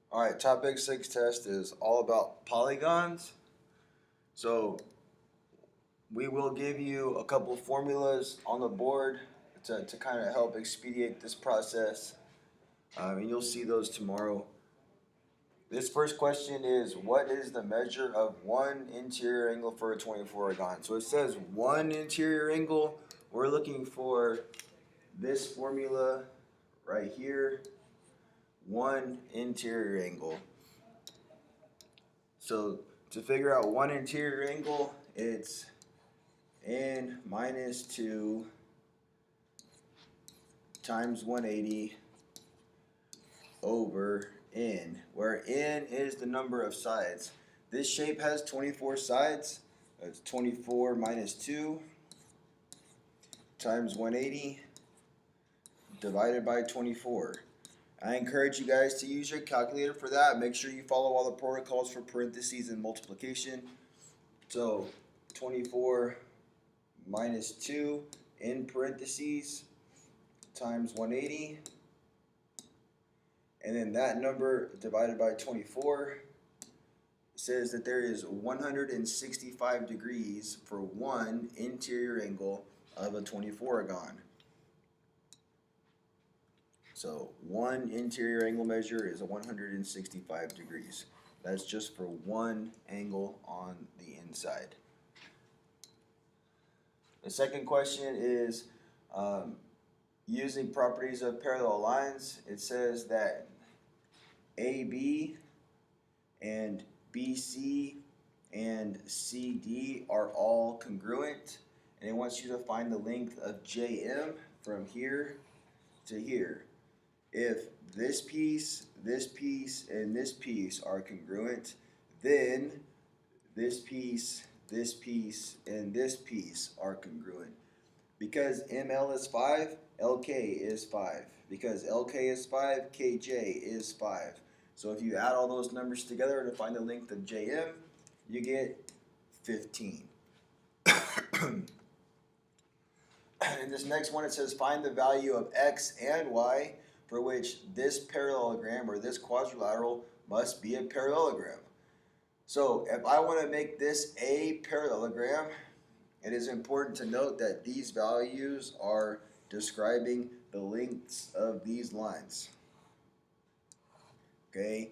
All right, topic 6 test is all about polygons. So we will give you a couple formulas on the board to kind of help expedite this process. And you'll see those tomorrow. This first question is, what is the measure of one interior angle for a 24 So it says one interior angle. We're looking for this formula right here, one interior angle. So to figure out one interior angle, it's n minus 2 times 180 over n, where n is the number of sides. This shape has 24 sides. It's 24 minus 2 times 180 divided by 24. I encourage you guys to use your calculator for that. Make sure you follow all the protocols for parentheses and multiplication. So 24 minus 2 in parentheses times 180, and then that number divided by 24 says that there is 165 degrees for one interior angle of a 24-gon. So one interior angle measure is 165 degrees. That's just for one angle on the inside. The second question is using properties of parallel lines. It says that AB and BC and CD are all congruent, and it wants you to find the length of JM from here to here. If this piece, and this piece are congruent, then this piece, and this piece are congruent. Because ML is 5, LK is 5. Because LK is 5, KJ is 5. So if you add all those numbers together to find the length of JM, you get 15. In this next one, it says find the value of X and Y for which this parallelogram or this quadrilateral must be a parallelogram. So if I want to make this a parallelogram, it is important to note that these values are describing the lengths of these lines. Okay?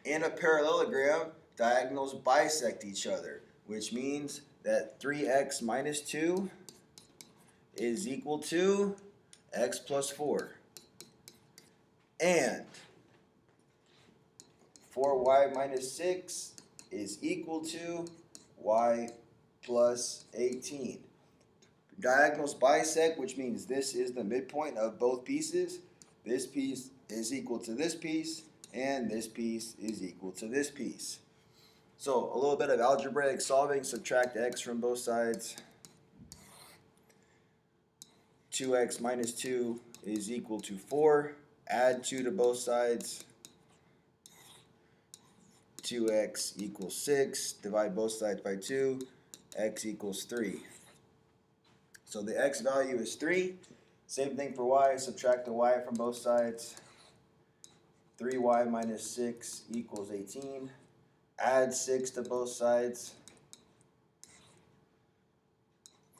In a parallelogram, diagonals bisect each other, which means that 3x minus 2 is equal to x plus 4. And 4y minus 6 is equal to y plus 18. Diagonals bisect, which means this is the midpoint of both pieces. This piece is equal to this piece, and this piece is equal to this piece. So a little bit of algebraic solving. Subtract x from both sides. 2x minus 2 is equal to 4. Add 2 to both sides. 2x equals 6. Divide both sides by 2. X equals 3. So the x value is 3. Same thing for y. Subtract the y from both sides. 3y minus 6 equals 18. Add 6 to both sides.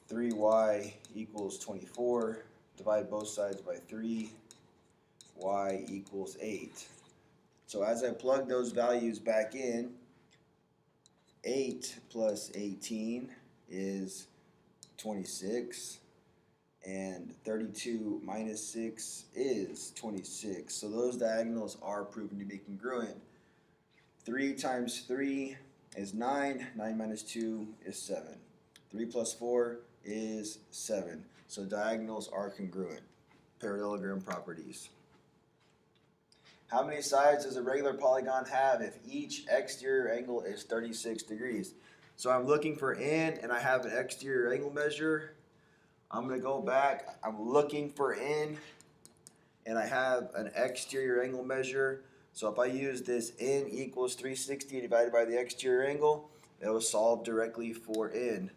3y equals 24. Divide both sides by 3. Y equals 8. So as I plug those values back in, 8 plus 18 is 26, and 32 minus 6 is 26. So those diagonals are proven to be congruent. 3 times 3 is 9. 9 minus 2 is 7. 3 plus 4 is 7. So diagonals are congruent. Parallelogram properties. How many sides does a regular polygon have if each exterior angle is 36 degrees? So I'm looking for n, and I have an exterior angle measure. I'm going to go back. I'm looking for n, and I have an exterior angle measure. So if I use this n equals 360 divided by the exterior angle, it will solve directly for n.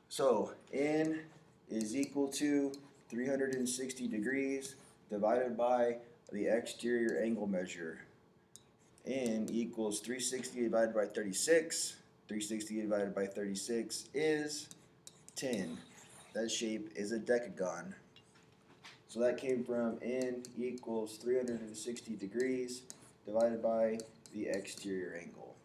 So n is equal to 360 degrees divided by the exterior angle measure. N equals 360 divided by 36. 360 divided by 36 is 10. That shape is a decagon. So that came from N equals 360 degrees divided by the exterior angle.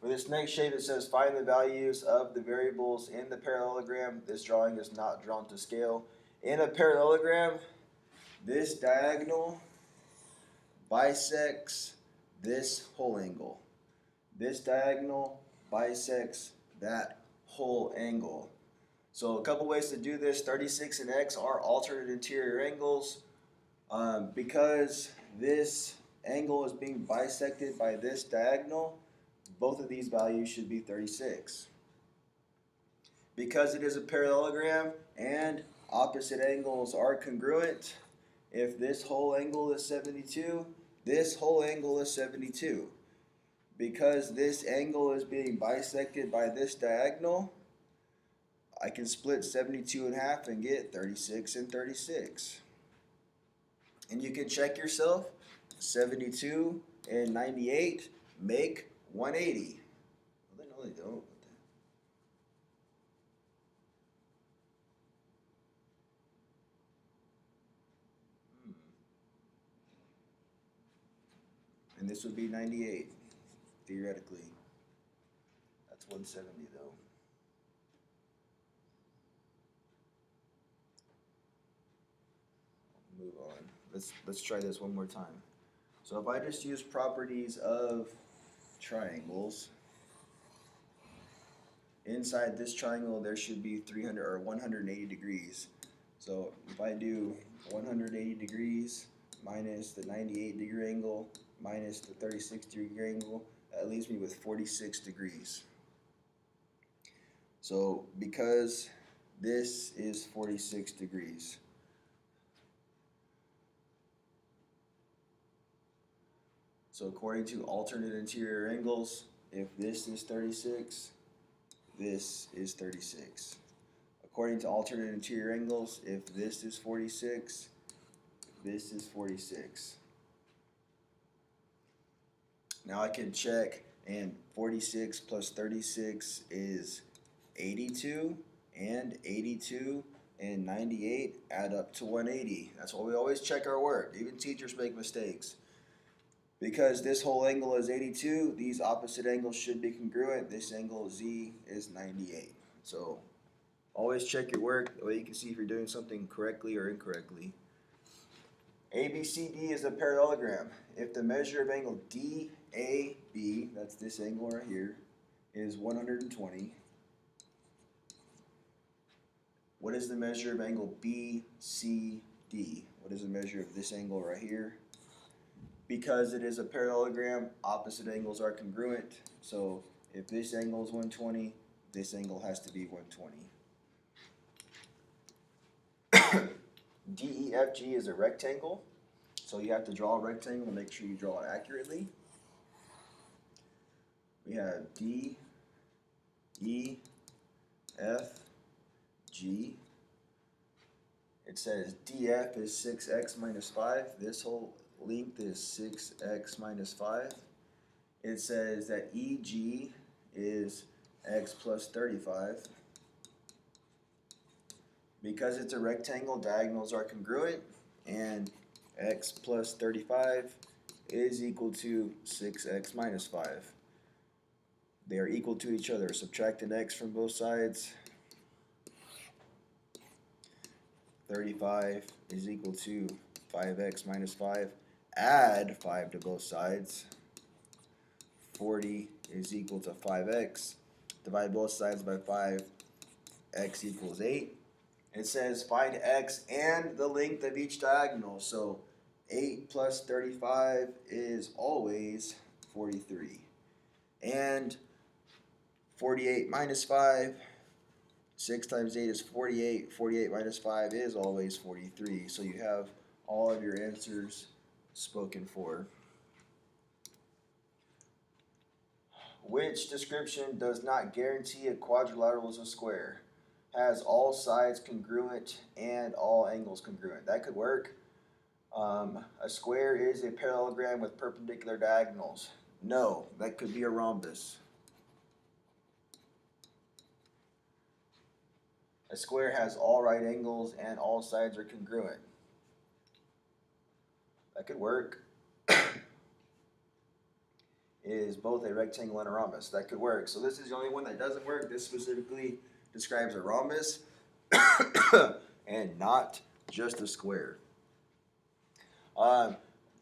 For this next shape, it says find the values of the variables in the parallelogram. This drawing is not drawn to scale. In a parallelogram, this diagonal bisects this whole angle. This diagonal bisects that whole angle. So a couple ways to do this. 36 and x are alternate interior angles. Because this angle is being bisected by this diagonal, both of these values should be 36. Because it is a parallelogram and opposite angles are congruent, if this whole angle is 72, this whole angle is 72. Because this angle is being bisected by this diagonal, I can split 72 in half and get 36 and 36. And you can check yourself. 72 and 98 make 180. Well, no, they don't. And this would be 98, theoretically. That's 170 though. Move on. Let's try this one more time. So if I just use properties of triangles, inside this triangle there should be 300 or 180 degrees. So if I do 180 degrees minus the 98 degree angle minus the 36 degree angle, that leaves me with 46 degrees. So because this is 46 degrees, so according to alternate interior angles, if this is 36, this is 36. According to alternate interior angles, if this is 46, this is 46. Now I can check, and 46 plus 36 is 82, and 82 and 98 add up to 180. That's why we always check our work. Even teachers make mistakes. Because this whole angle is 82, these opposite angles should be congruent. This angle Z is 98. So always check your work, that way you can see if you're doing something correctly or incorrectly. ABCD is a parallelogram. If the measure of angle DAB, that's this angle right here, is 120, what is the measure of angle BCD? What is the measure of this angle right here? Because it is a parallelogram, opposite angles are congruent. So if this angle is 120, this angle has to be 120. DEFG is a rectangle. So you have to draw a rectangle, make sure you draw it accurately. We have D, E, F, G. It says DF is 6x minus 5. This whole length is 6x minus 5. It says that EG is x plus 35. Because it's a rectangle, diagonals are congruent, and x plus 35 is equal to 6x minus 5. They are equal to each other. Subtract an x from both sides. 35 is equal to 5x minus 5. Add 5 to both sides. 40 is equal to 5x. Divide both sides by 5. X equals 8. It says find x and the length of each diagonal. So 8 plus 35 is always 43. And 48 minus 5, 6 times 8 is 48. 48 minus 5 is always 43. So you have all of your answers spoken for. Which description does not guarantee a quadrilateral is a square? has all sides congruent and all angles congruent. That could work. A square is a parallelogram with perpendicular diagonals. No, that could be a rhombus. A square has all right angles and all sides are congruent. That could work. Is both a rectangle and a rhombus. That could work. So this is the only one that doesn't work. This specifically describes a rhombus and not just a square. I'm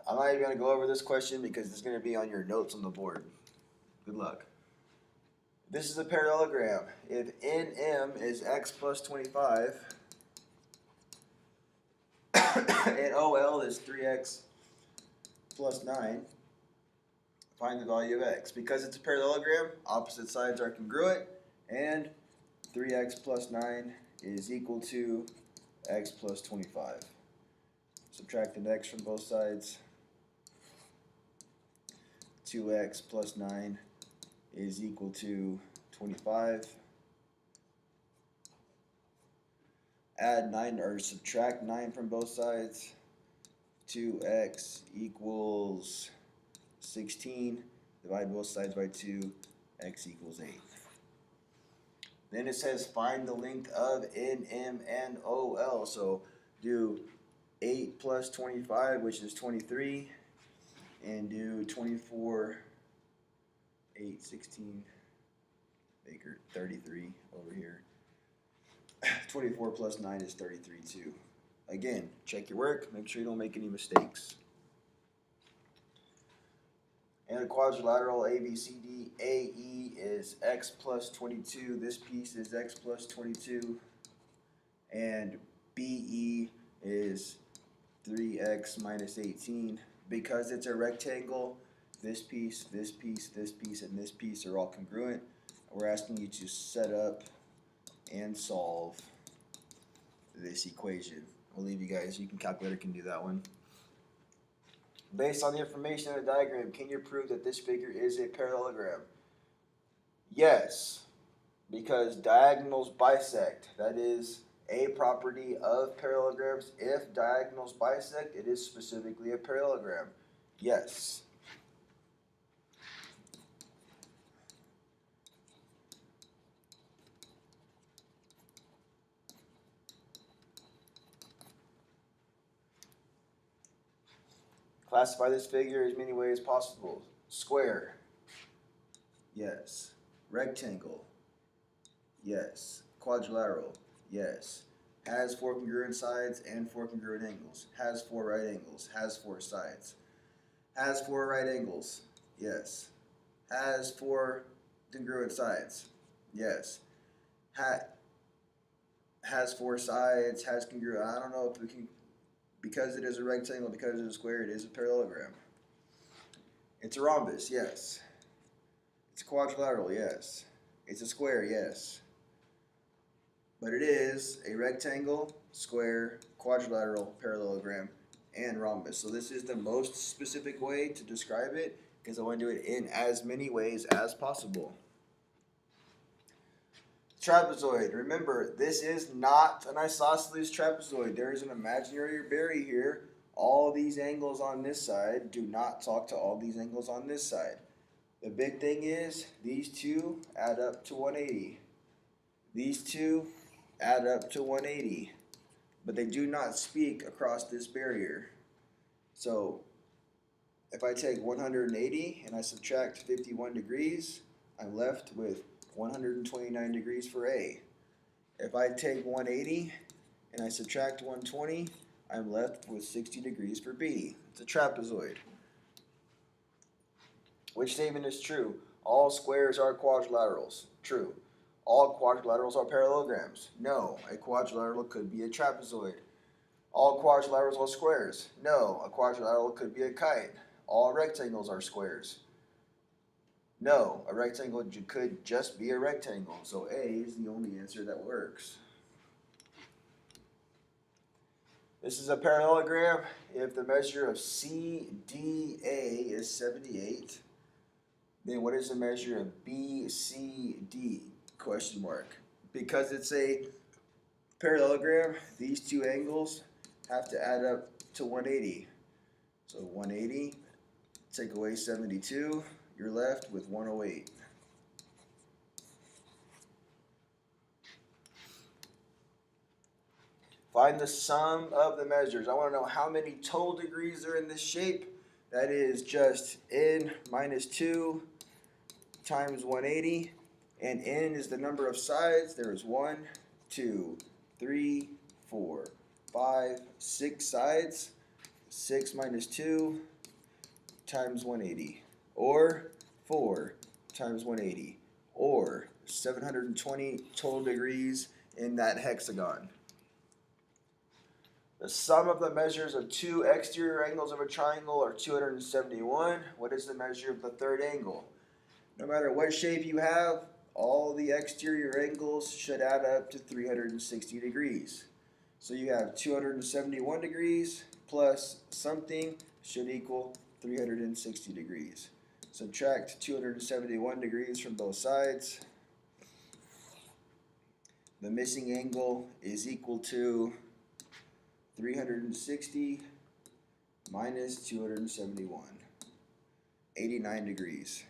not even going to go over this question because it's going to be on your notes on the board. Good luck. This is a parallelogram. If NM is x plus 25 and OL is 3x plus 9, find the value of x. Because it's a parallelogram, opposite sides are congruent, and 3x plus 9 is equal to x plus 25. Subtract an x from both sides. 2x plus 9 is equal to 25. Add 9 or subtract 9 from both sides. 2x equals 16. Divide both sides by 2. X equals 8. Then it says find the length of NM and OL. So do 8 plus 25, which is 23. And do 24, 8, 16, Baker, 33 over here. 24 plus 9 is 33 too. Again, check your work, make sure you don't make any mistakes. And a quadrilateral ABCD, AE is x plus 22. This piece is x plus 22. And BE is 3x minus 18. Because it's a rectangle, this piece, this piece, this piece, and this piece are all congruent. We're asking you to set up and solve this equation. I'll leave you guys, you can calculator can do that one. Based on the information in the diagram, can you prove that this figure is a parallelogram? Yes, because diagonals bisect. That is a property of parallelograms. If diagonals bisect, it is specifically a parallelogram. Yes. Classify this figure as many ways possible. Square. Yes. Rectangle. Yes. Quadrilateral. Yes. Has 4 congruent sides and 4 congruent angles. Has 4 right angles. Has 4 sides. Has 4 right angles. Yes. Has 4 congruent sides. Yes. Has 4 sides. Has congruent. I don't know if we can. Because it is a rectangle, because it is a square, it is a parallelogram. It's a rhombus, yes. It's a quadrilateral, yes. It's a square, yes. But it is a rectangle, square, quadrilateral, parallelogram, and rhombus. So this is the most specific way to describe it because I want to do it in as many ways as possible. Trapezoid. Remember, this is not an isosceles trapezoid. There is an imaginary berry here. All these angles on this side do not talk to all these angles on this side. The big thing is these two add up to 180. These two add up to 180. But they do not speak across this barrier. So if I take 180 and I subtract 51 degrees, I'm left with 129 degrees for A. If I take 180 and I subtract 120, I'm left with 60 degrees for B. It's a trapezoid. Which statement is true? All squares are quadrilaterals. True. All quadrilaterals are parallelograms. No, a quadrilateral could be a trapezoid. All quadrilaterals are squares. No, a quadrilateral could be a kite. All rectangles are squares. No, a rectangle could just be a rectangle. So A is the only answer that works. This is a parallelogram. If the measure of CDA is 78, then what is the measure of BCD? Question mark. Because it's a parallelogram, these two angles have to add up to 180. So 180, take away 72, you're left with 108. Find the sum of the measures. I want to know how many total degrees are in this shape. That is just n minus 2 times 180. And n is the number of sides. There is 1, 2, 3, 4, 5, 6 sides. 6 minus 2 times 180. Or 4 times 180. Or 720 total degrees in that hexagon. The sum of the measures of two exterior angles of a triangle are 271. What is the measure of the third angle? No matter what shape you have, all the exterior angles should add up to 360 degrees. So you have 271 degrees plus something should equal 360 degrees. Subtract 271 degrees from both sides. The missing angle is equal to 360 minus 271, 89 degrees.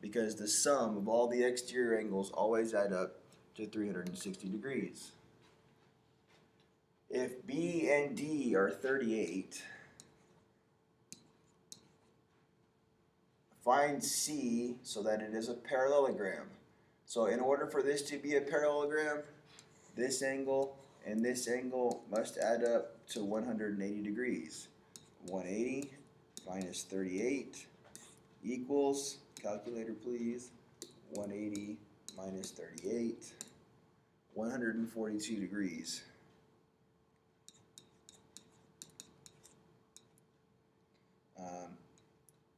Because the sum of all the exterior angles always add up to 360 degrees. If B and D are 38, find C so that it is a parallelogram. So in order for this to be a parallelogram, this angle and this angle must add up to 180 degrees. 180 minus 38 equals, calculator please, 180 minus 38, 142 degrees. Um,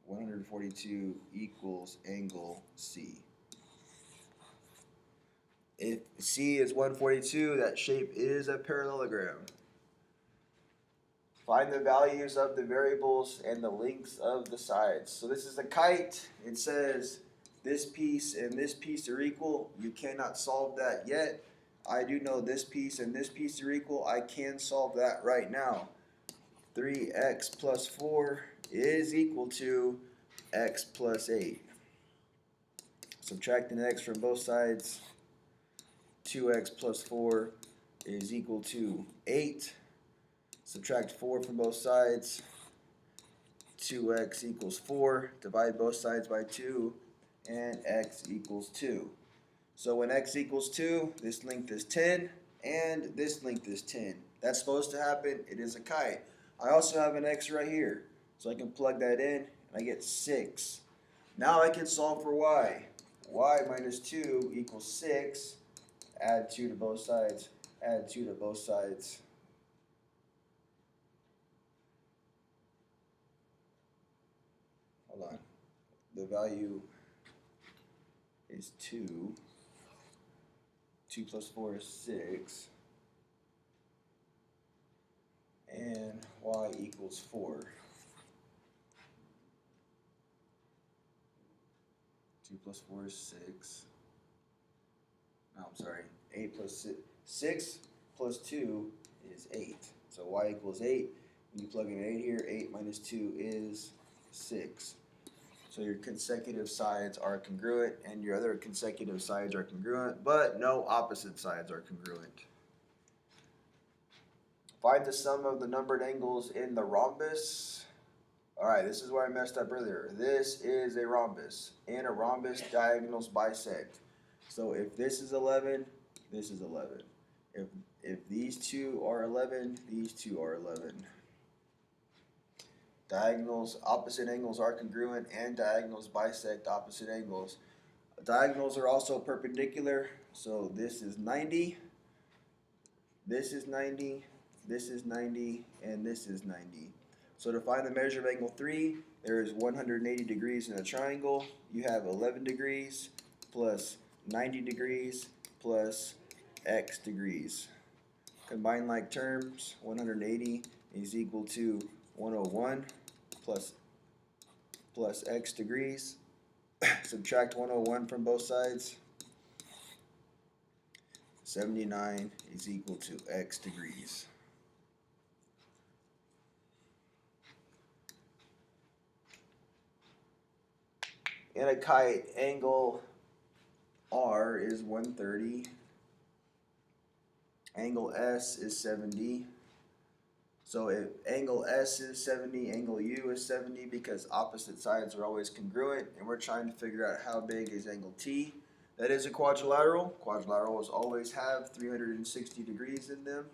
142 equals angle C. If C is 142, that shape is a parallelogram. Find the values of the variables and the lengths of the sides. So this is a kite. It says this piece and this piece are equal. You cannot solve that yet. I do know this piece and this piece are equal. I can solve that right now. 3x plus 4 is equal to x plus 8. Subtracting x from both sides. 2x plus 4 is equal to 8. Subtract 4 from both sides. 2x equals 4. Divide both sides by 2. And x equals 2. So when x equals 2, this length is 10. And this length is 10. That's supposed to happen. It is a kite. I also have an x right here. So I can plug that in. And I get 6. Now I can solve for y. Y minus 2 equals 6. Add 2 to both sides, add 2 to both sides. Hold on. The value is 2. 2 plus 4 is 6. And y equals 4. 2 plus 4 is 6. No, I'm sorry. 8 plus 6. 6 plus 2 is 8. So y equals 8. When you plug in 8 here, 8 minus 2 is 6. So your consecutive sides are congruent and your other consecutive sides are congruent, but no opposite sides are congruent. Find the sum of the numbered angles in the rhombus. Alright, this is where I messed up earlier. This is a rhombus. In a rhombus, diagonals bisect. So if this is 11, this is 11. If these two are 11, these two are 11. Diagonals, opposite angles are congruent, and diagonals bisect opposite angles. Diagonals are also perpendicular, so this is 90, this is 90, this is 90, and this is 90. So to find the measure of angle 3, there is 180 degrees in a triangle. You have 11 degrees plus 90 degrees plus x degrees. Combine like terms, 180 is equal to 101 plus x degrees. Subtract 101 from both sides. 79 is equal to x degrees. In a kite, angle R is 130. Angle S is 70. So if angle S is 70, angle U is 70 because opposite sides are always congruent, and we're trying to figure out how big is angle T. That is a quadrilateral. Quadrilaterals always have 360 degrees in them.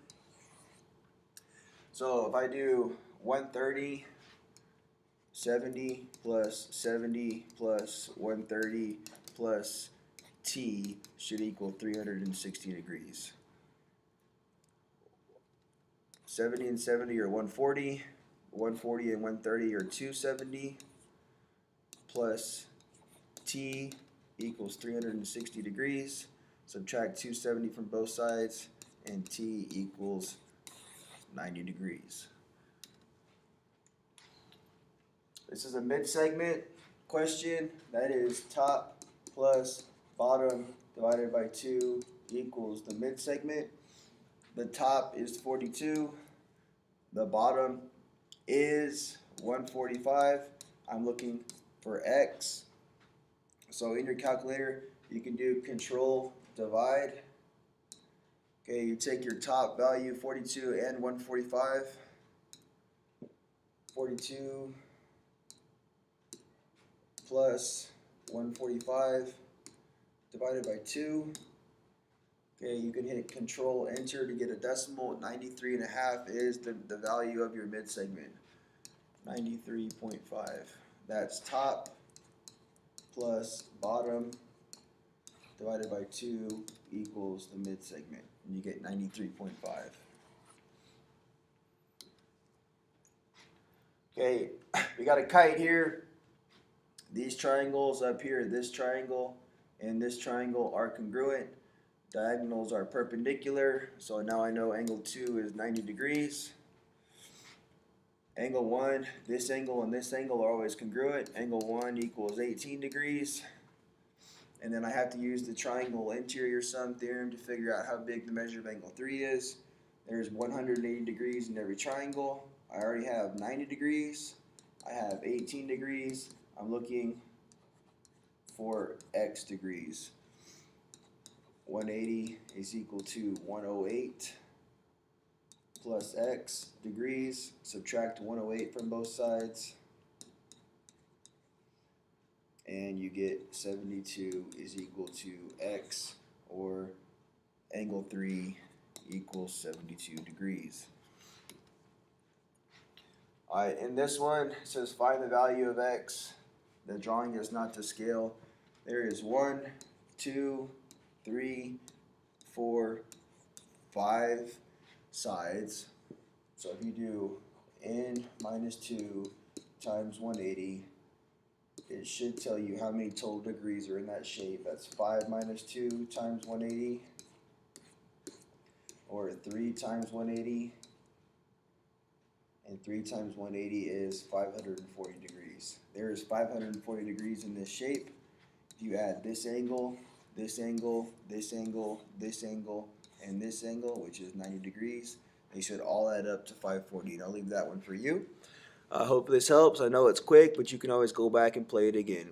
So if I do 130, 70 plus 70 plus 130 plus T should equal 360 degrees. 70 and 70 are 140. 140 and 130 are 270. Plus T equals 360 degrees. Subtract 270 from both sides, and T equals 90 degrees. This is a mid-segment question. That is top plus bottom divided by 2 equals the mid-segment. The top is 42. The bottom is 145. I'm looking for x. So in your calculator, you can do control divide. Okay, you take your top value, 42 and 145. 42 plus 145 divided by 2. Okay, you can hit control enter to get a decimal. 93.5 is the value of your mid-segment. 93.5. That's top plus bottom divided by 2 equals the mid-segment. And you get 93.5. Okay, we got a kite here. These triangles up here, this triangle and this triangle are congruent. Diagonals are perpendicular, so now I know angle 2 is 90 degrees. Angle 1, this angle and this angle are always congruent. Angle 1 equals 18 degrees. And then I have to use the triangle interior sum theorem to figure out how big the measure of angle 3 is. There's 180 degrees in every triangle. I already have 90 degrees. I have 18 degrees. I'm looking for x degrees. 180 is equal to 108 plus x degrees. Subtract 108 from both sides, and you get 72 is equal to x, or angle 3 equals 72 degrees. Alright, in this one, it says find the value of x. The drawing is not to scale. There is 1, 2, 3, 4, 5 sides. So if you do n minus 2 times 180, it should tell you how many total degrees are in that shape. That's 5 minus 2 times 180, or 3 times 180, and 3 times 180 is 540 degrees. There is 540 degrees in this shape. If you add this angle, this angle, this angle, this angle, and this angle, which is 90 degrees, they should all add up to 540. And I'll leave that one for you. I hope this helps. I know it's quick, but you can always go back and play it again.